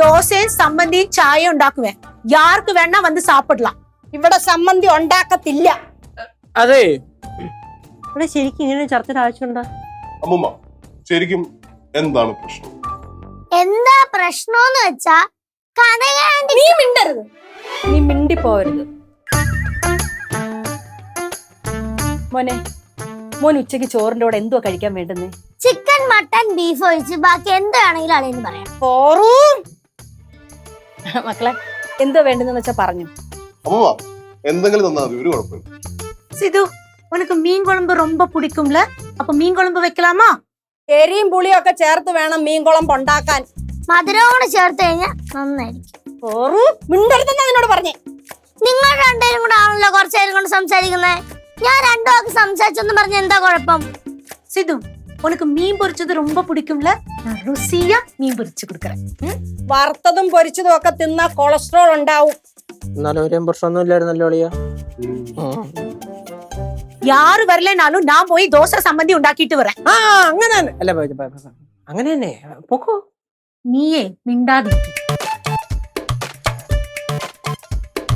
ദോശയും സമ്മന്തിയും ചായ ഉണ്ടാക്കുവേ യാർക്ക് വേണ വന്ന് സാപ്പിടலாம். ഇവിടെ സമ്മന്തി ഉണ്ടാക്കത്തില്ല. അതെ ഇവിടെ ശരിക്കും ഇങ്ങനെ ചർച്ചയുടെ ആവശ്യമുണ്ടോ? അമ്മൂമ്മ ശരിക്കും എന്താണ് പ്രശ്നം? എന്താ പ്രശ്നമെന്ന് വെച്ചാ നീ മിണ്ടരുത്, നീ മിണ്ടിപ്പോവരുത്. മോനെ, മോൻ ഉച്ചക്ക് ചോറിന്റെ കൂടെ എന്തുവാ കഴിക്കാൻ വേണ്ടുന്നേ? ചിക്കൻ മട്ടൻ ബീഫ് ഒഴിച്ച് ബാക്കി എന്താണെങ്കിലും അളിയെന്ന് പറയാം. മക്കളെ എന്തോ വേണ്ടെന്ന് വെച്ചാ പറഞ്ഞു. അമ്മൂമ്മ എന്തെങ്കിലും തന്നാ മതി, ഒരു കുഴപ്പമില്ല. சிது உனக்கு மீன் குழம்பு ரொம்ப பிடிக்கும்ல, அப்ப மீன் குழம்பு வைக்கலாமா? എരിയും പുളിയും ഒക്കെ ചേർത്ത് വേണം മീൻ കുളമ്പ് ഉണ്ടാക്കാൻ. മധുരവും കൂടെ ചേർത്ത് കഴിഞ്ഞാൽ നന്നായിരിക്കും. മിണ്ടരുതെന്ന് എന്നോട് പറഞ്ഞേ. നിങ്ങൾ രണ്ടുപേരും കൂടെ ആണല്ലോ കുറച്ചേരം കൊണ്ട് സംസാരിക്കുന്നത്. ഞാൻ രണ്ടു വാക്ക് സംസാരിച്ചെന്ന് പറഞ്ഞ എന്താ കുഴപ്പം? சிது உனக்கு மீன் பொரிச்சது ரொம்ப பிடிக்கும்ல, நான் ருசியா மீன் பொரிச்சு கொடுக்கறேன். വറുത്തതും പൊരിച്ചതും ഒക്കെ തിന്നാ കൊളസ്ട്രോൾ ഉണ്ടാവും. എന്നാലും ഒരു പ്രശ്നമൊന്നും ഇല്ലായിരുന്നല്ലോ അളിയ. யாரு வரலனாலும் நான் போய் தோசை சம்மந்தி ഉണ്ടാക്കിட்டு வரேன். ആ അങ്ങനെ തന്നെ അല്ല അങ്ങനെ തന്നെ പൊക്കോ. நீயே மிண்டாதிட்டு